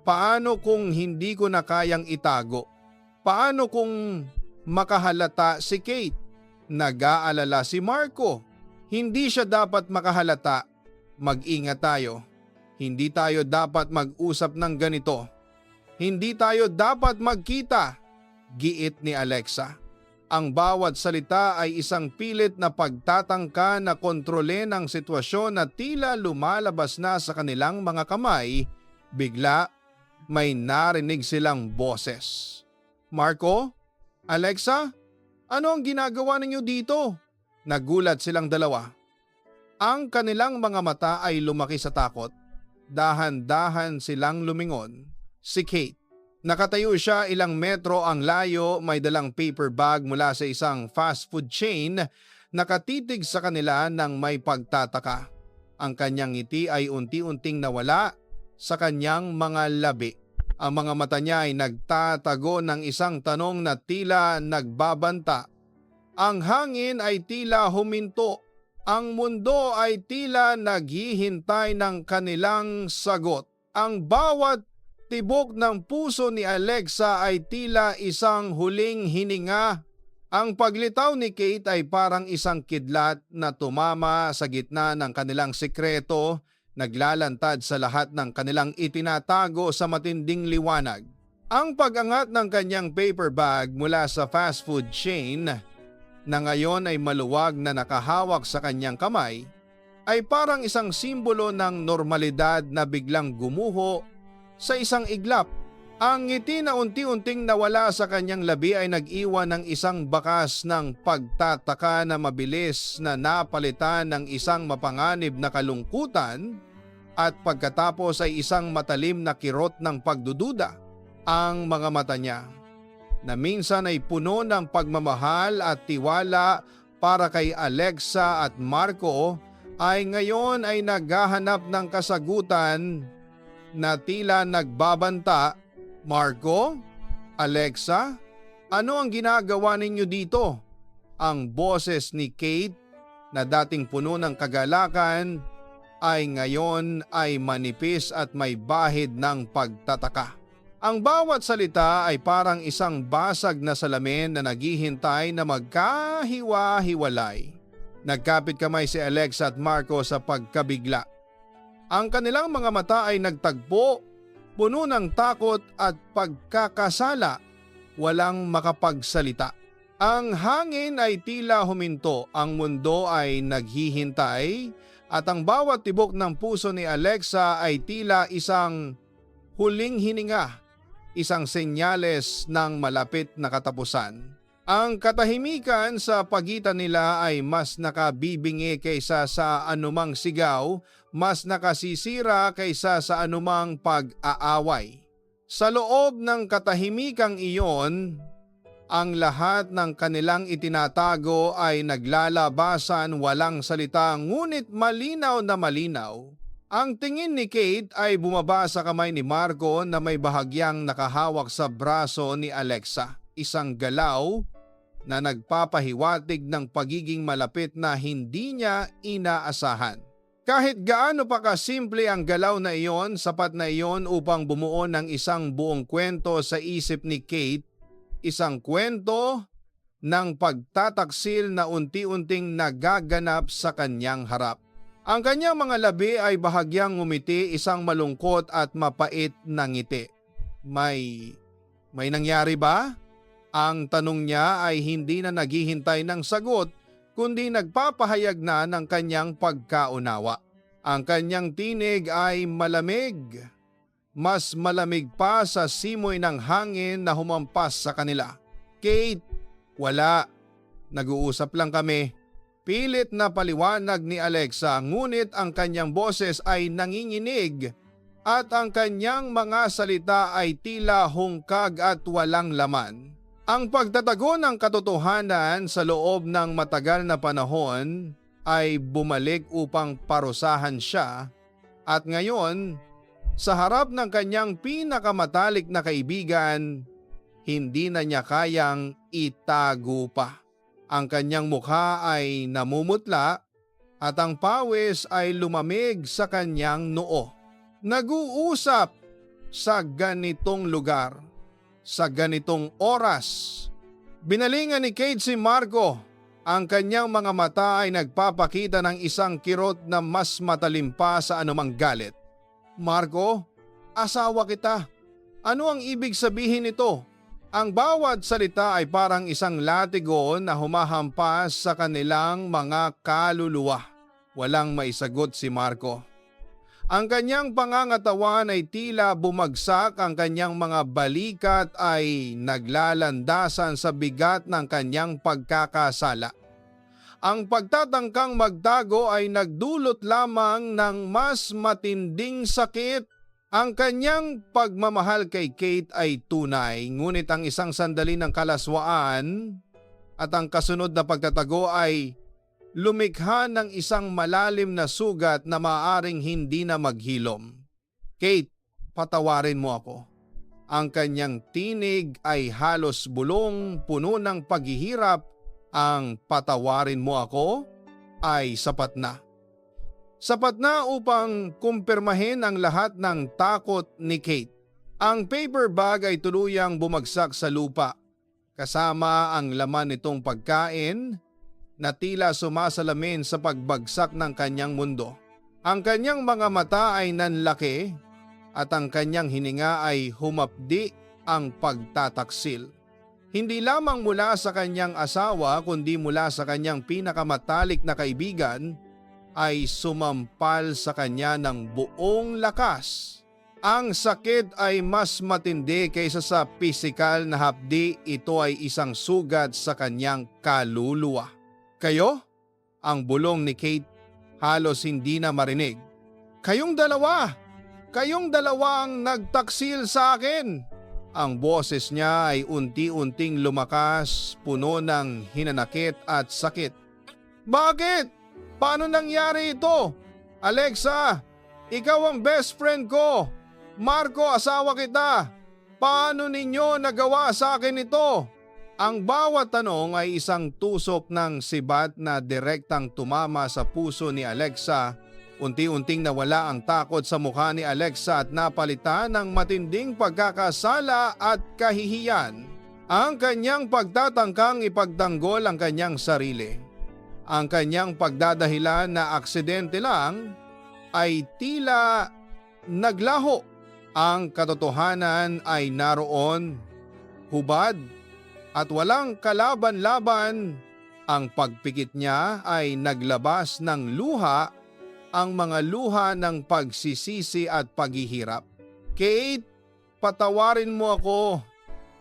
Paano kung hindi ko na kayang itago? Paano kung makahalata si Kate? Nag-aalala si Marco. Hindi siya dapat makahalata. Mag-ingat tayo. Hindi tayo dapat mag-usap ng ganito. Hindi tayo dapat magkita, giit ni Alexa. Ang bawat salita ay isang pilit na pagtatangka na kontrolin ang sitwasyon na tila lumalabas na sa kanilang mga kamay. Bigla, may narinig silang boses. Marco? Alexa? Ano ang ginagawa ninyo dito? Nagulat silang dalawa. Ang kanilang mga mata ay lumaki sa takot. Dahan-dahan silang lumingon. Si Kate. Nakatayo siya ilang metro ang layo, may dalang paper bag mula sa isang fast food chain, nakatitig sa kanila ng may pagtataka. Ang kanyang ngiti ay unti-unting nawala sa kanyang mga labi. Ang mga mata niya ay nagtatago ng isang tanong na tila nagbabanta. Ang hangin ay tila huminto. Ang mundo ay tila naghihintay ng kanilang sagot. Ang bawat tibok ng puso ni Alexa ay tila isang huling hininga. Ang paglitaw ni Kate ay parang isang kidlat na tumama sa gitna ng kanilang sikreto, naglalantad sa lahat ng kanilang itinatago sa matinding liwanag. Ang pag-angat ng kanyang paper bag mula sa fast food chain na ngayon ay maluwag na nakahawak sa kanyang kamay ay parang isang simbolo ng normalidad na biglang gumuho sa isang iglap. Ang ngiti na unti-unting nawala sa kanyang labi ay nag-iwan ng isang bakas ng pagtataka na mabilis na napalitan ng isang mapanganib na kalungkutan at pagkatapos ay isang matalim na kirot ng pagdududa. Ang mga mata niya na minsan ay puno ng pagmamahal at tiwala para kay Alexa at Marco ay ngayon ay naghahanap ng kasagutan na tila nagbabanta. Marco? Alexa? Ano ang ginagawa ninyo dito? Ang boses ni Kate na dating puno ng kagalakan ay ngayon ay manipis at may bahid ng pagtataka. Ang bawat salita ay parang isang basag na salamin na naghihintay na magkahiwa-hiwalay. Nagkapit kamay si Alexa at Marco sa pagkabigla. Ang kanilang mga mata ay nagtagpo, puno ng takot at pagkakasala, walang makapagsalita. Ang hangin ay tila huminto, ang mundo ay naghihintay, at ang bawat tibok ng puso ni Alexa ay tila isang huling hininga, isang senyales ng malapit na katapusan. Ang katahimikan sa pagitan nila ay mas nakabibingi kaysa sa anumang sigaw, mas nakasisira kaysa sa anumang pag-aaway. Sa loob ng katahimikang iyon, ang lahat ng kanilang itinatago ay naglalabasan, walang salita, ngunit malinaw na malinaw. Ang tingin ni Kate ay bumaba sa kamay ni Marco na may bahagyang nakahawak sa braso ni Alexa. Isang galaw na nagpapahiwatig ng pagiging malapit na hindi niya inaasahan. Kahit gaano pa kasimple ang galaw na iyon, sapat na iyon upang bumuo ng isang buong kwento sa isip ni Kate, isang kwento ng pagtataksil na unti-unting nagaganap sa kanyang harap. Ang kanyang mga labi ay bahagyang ngumiti, isang malungkot at mapait na ngiti. May nangyari ba? Ang tanong niya ay hindi na naghihintay ng sagot, kundi nagpapahayag na ng kanyang pagkaunawa. Ang kanyang tinig ay malamig, mas malamig pa sa simoy ng hangin na humampas sa kanila. Kate, wala. Nag-uusap lang kami. Pilit na paliwanag ni Alexa, ngunit ang kanyang boses ay nanginginig at ang kanyang mga salita ay tila hungkag at walang laman. Ang pagtatago ng katotohanan sa loob ng matagal na panahon ay bumalik upang parusahan siya, at ngayon, sa harap ng kanyang pinakamatalik na kaibigan, hindi na niya kayang itago pa. Ang kanyang mukha ay namumutla at ang pawis ay lumamig sa kanyang noo. Nag-uusap sa ganitong lugar, sa ganitong oras. Binalingan ni Kate si Marco. Ang kanyang mga mata ay nagpapakita ng isang kirot na mas matalim pa sa anumang galit. Marco, asawa kita. Ano ang ibig sabihin nito? Ang bawat salita ay parang isang latigo na humahampas sa kanilang mga kaluluwa. Walang maisagot si Marco. Ang kanyang pangangatawan ay tila bumagsak, ang kanyang mga balikat ay naglalandasan sa bigat ng kanyang pagkakasala. Ang pagtatangkang magtago ay nagdulot lamang ng mas matinding sakit. Ang kanyang pagmamahal kay Kate ay tunay, ngunit ang isang sandali ng kalaswaan at ang kasunod na pagtatago ay lumikha ng isang malalim na sugat na maaaring hindi na maghilom. Kate, patawarin mo ako. Ang kanyang tinig ay halos bulong, puno ng paghihirap. Ang patawarin mo ako ay sapat na. Sapat na upang kumpirmahin ang lahat ng takot ni Kate. Ang paper bag ay tuluyang bumagsak sa lupa, kasama ang laman nitong pagkain na tila sumasalamin sa pagbagsak ng kanyang mundo. Ang kanyang mga mata ay nanlaki at ang kanyang hininga ay humapdi ang pagtataksil. Hindi lamang mula sa kanyang asawa kundi mula sa kanyang pinakamatalik na kaibigan ay sumampal sa kanya ng buong lakas. Ang sakit ay mas matindi kaysa sa pisikal na hapdi, ito ay isang sugat sa kanyang kaluluwa. Kayo? Ang bulong ni Kate halos hindi na marinig. Kayong dalawa ang nagtaksil sa akin. Ang boses niya ay unti-unting lumakas, puno ng hinanakit at sakit. Bakit? Paano nangyari ito? Alexa, ikaw ang best friend ko. Marco, asawa kita. Paano ninyo nagawa sa akin ito? Ang bawat tanong ay isang tusok ng sibat na direktang tumama sa puso ni Alexa. Unti-unting nawala ang takot sa mukha ni Alexa at napalitan ng matinding pagkakasala at kahihiyan. Ang kanyang pagtatangkang ipagtanggol ang kanyang sarili. Ang kanyang pagdadahilan na aksidente lang ay tila naglaho. Ang katotohanan ay naroon, hubad at walang kalaban-laban. Ang pagpikit niya ay naglabas ng luha, ang mga luha ng pagsisisi at paghihirap. Kate, patawarin mo ako.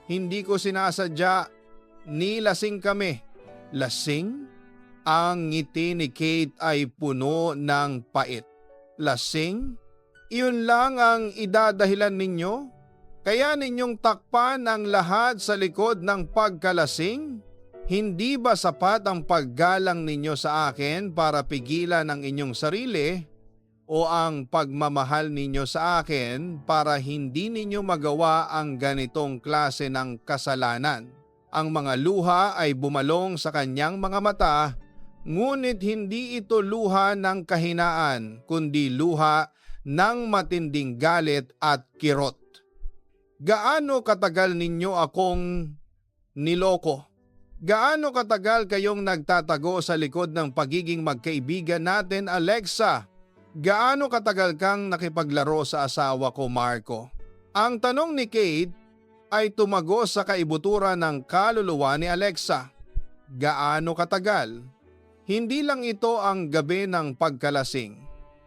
Hindi ko sinasadya. Nilasing kami. Lasing? Ang ngiti ni Kate ay puno ng pait. Lasing? Iyon lang ang idadahilan ninyo? Kaya ninyong takpan ang lahat sa likod ng pagkalasing? Hindi ba sapat ang paggalang ninyo sa akin para pigilan ang inyong sarili o ang pagmamahal ninyo sa akin para hindi ninyo magawa ang ganitong klase ng kasalanan? Ang mga luha ay bumalong sa kanyang mga mata, ngunit hindi ito luha ng kahinaan kundi luha ng matinding galit at kirot. Gaano katagal ninyo akong niloko? Gaano katagal kayong nagtatago sa likod ng pagiging magkaibigan natin, Alexa? Gaano katagal kang nakipaglaro sa asawa ko, Marco? Ang tanong ni Kate ay tumagos sa kaibuturan ng kaluluwa ni Alexa. Gaano katagal? Hindi lang ito ang gabi ng pagkalasing.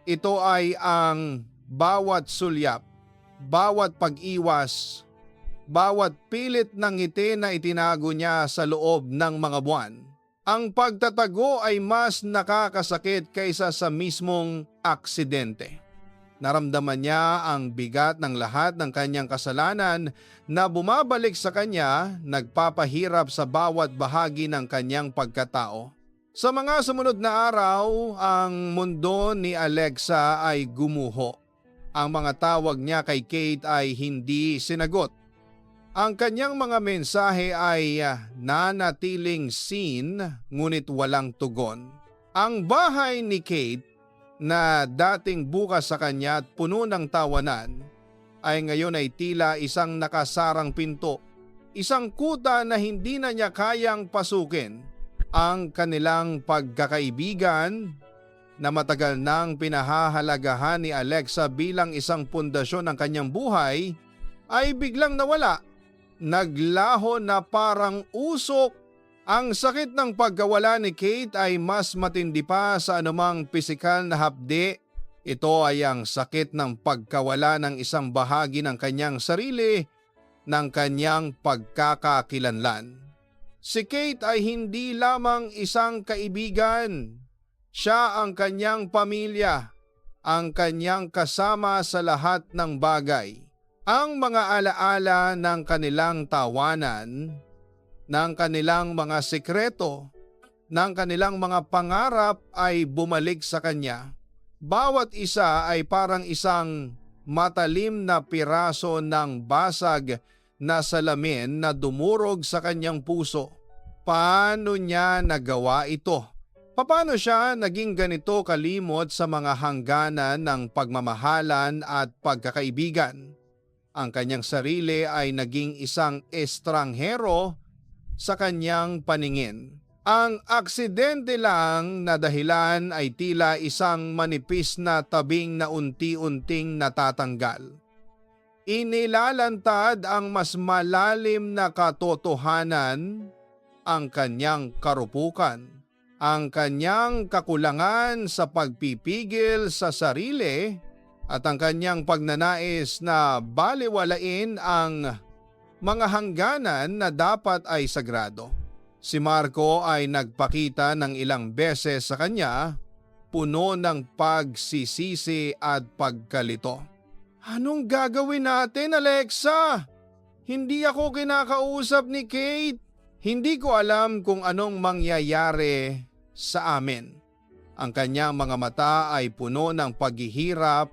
Ito ay ang bawat sulyap, bawat pag-iwas, bawat pilit ng ngiti na itinago niya sa loob ng mga buwan. Ang pagtatago ay mas nakakasakit kaysa sa mismong aksidente. Naramdaman niya ang bigat ng lahat ng kanyang kasalanan na bumabalik sa kanya, nagpapahirap sa bawat bahagi ng kanyang pagkatao. Sa mga sumunod na araw, ang mundo ni Alexa ay gumuho. Ang mga tawag niya kay Kate ay hindi sinagot. Ang kanyang mga mensahe ay nanatiling seen ngunit walang tugon. Ang bahay ni Kate na dating bukas sa kanya at puno ng tawanan ay ngayon ay tila isang nakasarang pinto. Isang kuta na hindi na niya kayang pasukin. Ang kanilang pagkakaibigan na matagal nang pinahahalagahan ni Alexa bilang isang pundasyon ng kanyang buhay ay biglang nawala. Naglaho na parang usok. Ang sakit ng pagkawala ni Kate ay mas matindi pa sa anumang pisikal na hapdi. Ito ay ang sakit ng pagkawala ng isang bahagi ng kanyang sarili, ng kanyang pagkakakilanlan. Si Kate ay hindi lamang isang kaibigan. Siya ang kanyang pamilya, ang kanyang kasama sa lahat ng bagay. Ang mga alaala ng kanilang tawanan, ng kanilang mga sikreto, ng kanilang mga pangarap ay bumalik sa kanya. Bawat isa ay parang isang matalim na piraso ng basag na salamin na dumurog sa kanyang puso. Paano niya nagawa ito? Paano siya naging ganito kalimot sa mga hangganan ng pagmamahalan at pagkakaibigan? Ang kanyang sarili ay naging isang estranghero sa kanyang paningin. Ang aksidente lang na dahilan ay tila isang manipis na tabing na unti-unting natatanggal. Inilalantad ang mas malalim na katotohanan, ang kanyang karupukan, ang kanyang kakulangan sa pagpipigil sa sarili at ang kanyang pagnanais na balewalain ang mga hangganan na dapat ay sagrado. Si Marco ay nagpakita ng ilang beses sa kanya, puno ng pagsisisi at pagkalito. Anong gagawin natin, Alexa? Hindi ako kinakausap ni Kate. Hindi ko alam kung anong mangyayari sa amin. Ang kanyang mga mata ay puno ng paghihirap.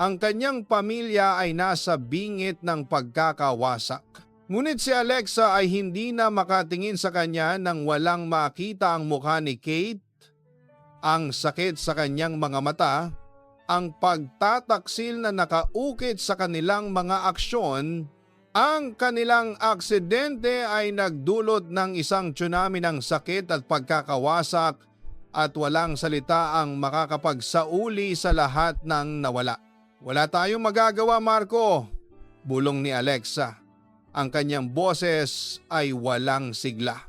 Ang kanyang pamilya ay nasa bingit ng pagkakawasak. Ngunit si Alexa ay hindi na makatingin sa kanya nang walang makita ang mukha ni Kate. Ang sakit sa kanyang mga mata, ang pagtataksil na nakaukit sa kanilang mga aksyon, ang kanilang aksidente ay nagdulot ng isang tsunami ng sakit at pagkakawasak at walang salita ang makakapagsauli sa lahat ng nawala. Wala tayong magagawa, Marco, bulong ni Alexa. Ang kanyang boses ay walang sigla.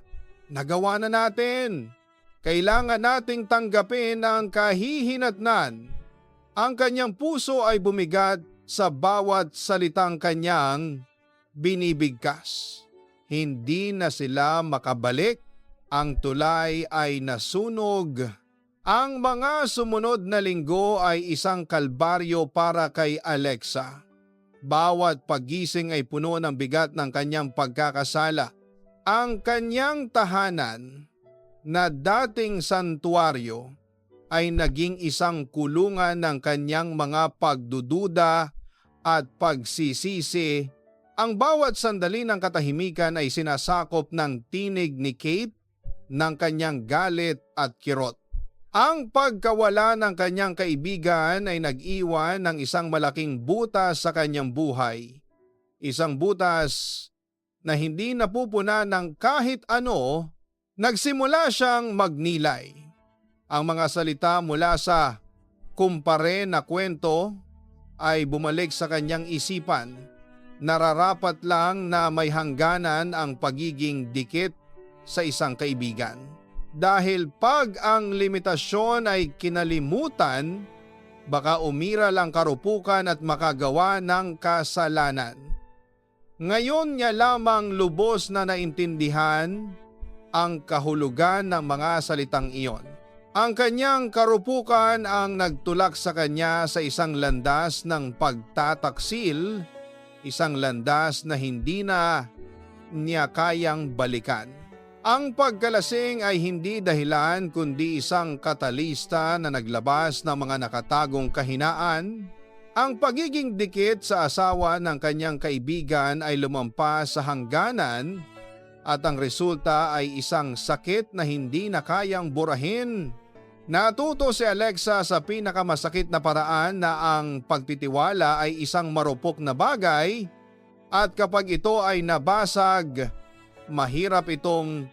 Nagawa na natin. Kailangan nating tanggapin ang kahihinatnan. Ang kanyang puso ay bumigat sa bawat salitang kanyang binibigkas. Hindi na sila makabalik. Ang tulay ay nasunog. Ang mga sumunod na linggo ay isang kalbaryo para kay Alexa. Bawat pagising ay puno ng bigat ng kanyang pagkakasala. Ang kanyang tahanan na dating santuaryo ay naging isang kulungan ng kanyang mga pagdududa at pagsisisi. Ang bawat sandali ng katahimikan ay sinasakop ng tinig ni Kate, ng kanyang galit at kirot. Ang pagkawala ng kanyang kaibigan ay nag-iwan ng isang malaking butas sa kanyang buhay. Isang butas na hindi napupuna ng kahit ano. Nagsimula siyang magnilay. Ang mga salita mula sa kumpare na kwento ay bumalik sa kanyang isipan. Nararapat lang na may hangganan ang pagiging dikit sa isang kaibigan. Dahil pag ang limitasyon ay kinalimutan, Baka umiral ang karupukan at makagawa ng kasalanan. Ngayon niya lamang lubos na naintindihan ang kahulugan ng mga salitang iyon. Ang kanyang karupukan ang nagtulak sa kanya sa isang landas ng pagtataksil, isang landas na hindi na niya kayang balikan. Ang pagkalasing ay hindi dahilan kundi isang katalista na naglabas ng mga nakatagong kahinaan. Ang pagiging dikit sa asawa ng kanyang kaibigan ay lumampas sa hangganan at ang resulta ay isang sakit na hindi na kayang burahin. Natuto si Alexa sa pinakamasakit na paraan na ang pagtitiwala ay isang marupok na bagay at kapag ito ay nabasag, mahirap itong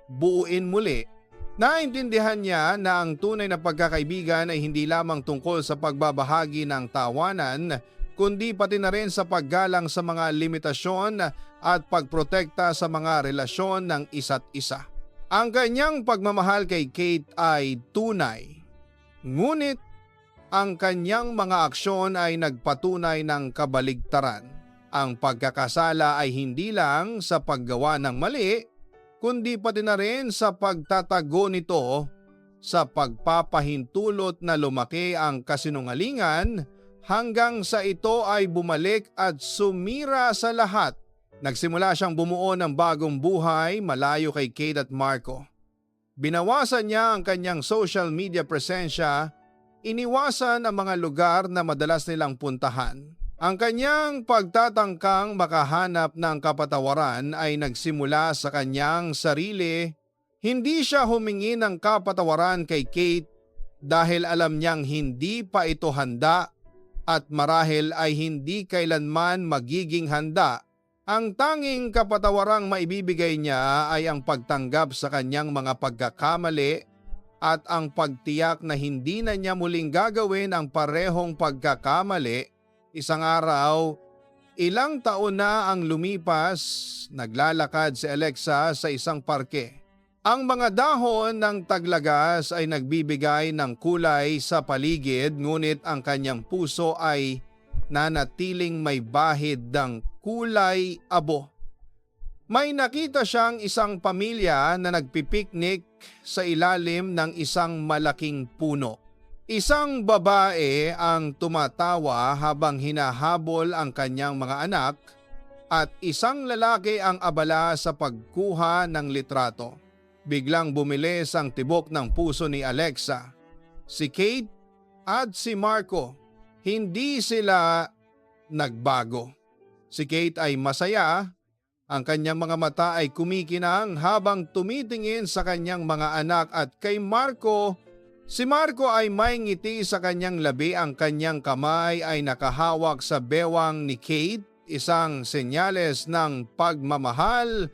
buuin muli. Naintindihan niya na ang tunay na pagkakaibigan ay hindi lamang tungkol sa pagbabahagi ng tawanan, kundi pati na rin sa paggalang sa mga limitasyon at pagprotekta sa mga relasyon ng isa't isa. Ang kanyang pagmamahal kay Kate ay tunay, ngunit ang kanyang mga aksyon ay nagpatunay ng kabaligtaran. Ang pagkakasala ay hindi lang sa paggawa ng mali, kundi pati na rin sa pagtatago nito sa pagpapahintulot na lumaki ang kasinungalingan hanggang sa ito ay bumalik at sumira sa lahat. Nagsimula siyang bumuo ng bagong buhay malayo kay Kate at Marco. Binawasan niya ang kanyang social media presensya, iniwasan ang mga lugar na madalas nilang puntahan. Ang kanyang pagtatangkang makahanap ng kapatawaran ay nagsimula sa kanyang sarili. Hindi siya humingi ng kapatawaran kay Kate dahil alam niyang hindi pa ito handa at marahil ay hindi kailanman magiging handa. Ang tanging kapatawarang maibibigay niya ay ang pagtanggap sa kanyang mga pagkakamali at ang pagtiyak na hindi na niya muling gagawin ang parehong pagkakamali. Isang araw, ilang taon na ang lumipas, naglalakad si Alexa sa isang parke. Ang mga dahon ng taglagas ay nagbibigay ng kulay sa paligid, ngunit ang kanyang puso ay nanatiling may bahid ng kulay abo. May nakita siyang isang pamilya na nagpipiknik sa ilalim ng isang malaking puno. Isang babae ang tumatawa habang hinahabol ang kanyang mga anak at isang lalaki ang abala sa pagkuha ng litrato. Biglang bumilis ang tibok ng puso ni Alexa. Si Kate at si Marco, hindi sila nagbago. Si Kate ay masaya, ang kanyang mga mata ay kumikinang habang tumitingin sa kanyang mga anak at kay Marco, si Marco ay may ngiti sa kanyang labi, ang kanyang kamay ay nakahawak sa bewang ni Kate, isang senyales ng pagmamahal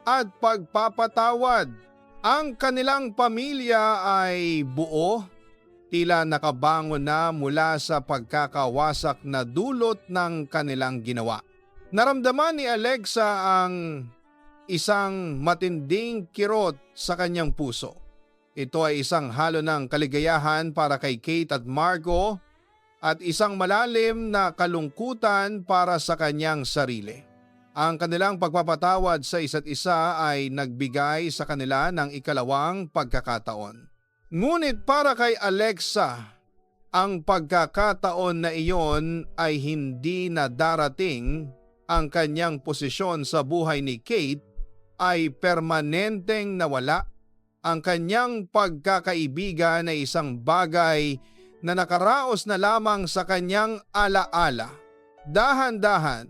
at pagpapatawad. Ang kanilang pamilya ay buo, tila nakabangon na mula sa pagkakawasak na dulot ng kanilang ginawa. Naramdaman ni Alexa ang isang matinding kirot sa kanyang puso. Ito ay isang halo ng kaligayahan para kay Kate at Marco at isang malalim na kalungkutan para sa kanyang sarili. Ang kanilang pagpapatawad sa isa't isa ay nagbigay sa kanila ng ikalawang pagkakataon. Ngunit para kay Alexa, ang pagkakataon na iyon ay hindi na darating. Ang kanyang posisyon sa buhay ni Kate ay permanenteng nawala. Ang kanyang pagkakaibigan ay isang bagay na nakaraos na lamang sa kanyang alaala. Dahan-dahan,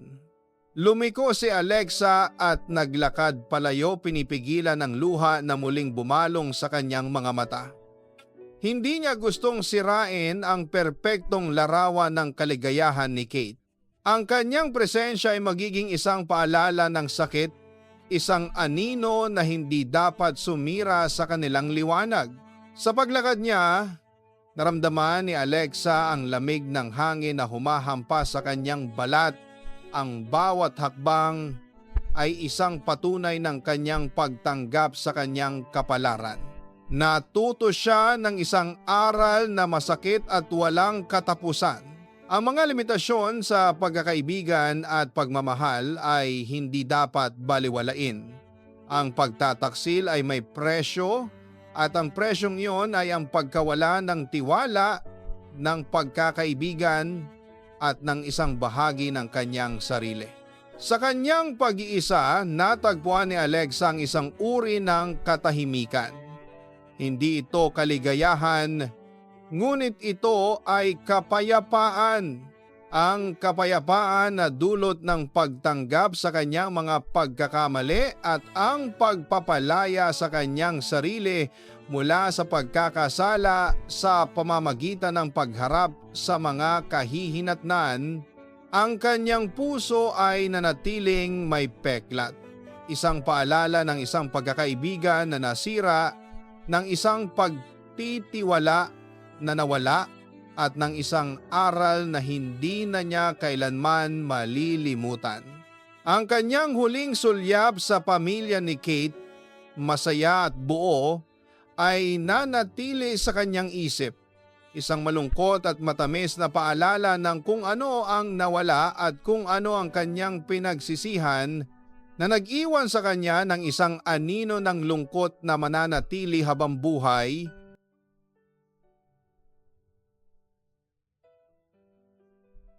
lumiko si Alexa at naglakad palayo, pinipigilan ng luha na muling bumalong sa kanyang mga mata. Hindi niya gustong sirain ang perpektong larawan ng kaligayahan ni Kate. Ang kanyang presensya ay magiging isang paalala ng sakit, isang anino na hindi dapat sumira sa kanilang liwanag. Sa paglakad niya, naramdaman ni Alexa ang lamig ng hangin na humahampas sa kanyang balat. Ang bawat hakbang ay isang patunay ng kanyang pagtanggap sa kanyang kapalaran. Natuto siya ng isang aral na masakit at walang katapusan. Ang mga limitasyon sa pagkakaibigan at pagmamahal ay hindi dapat baliwalain. Ang pagtataksil ay may presyo at ang presyong iyon ay ang pagkawala ng tiwala, ng pagkakaibigan at ng isang bahagi ng kanyang sarili. Sa kanyang pag-iisa, natagpuan ni Alexa ang isang uri ng katahimikan. Hindi ito kaligayahan, ngunit ito ay kapayapaan. Ang kapayapaan na dulot ng pagtanggap sa kanyang mga pagkakamali at ang pagpapalaya sa kanyang sarili mula sa pagkakasala sa pamamagitan ng pagharap sa mga kahihinatnan. Ang kanyang puso ay nanatiling may peklat. Isang paalala ng isang pagkakaibigan na nasira, ng isang pagtitiwala na nawala at ng isang aral na hindi na niya kailanman malilimutan. Ang kanyang huling sulyap sa pamilya ni Kate, masaya at buo, ay nanatili sa kanyang isip. Isang malungkot at matamis na paalala ng kung ano ang nawala at kung ano ang kanyang pinagsisihan na nag-iwan sa kanya ng isang anino ng lungkot na mananatili habang buhay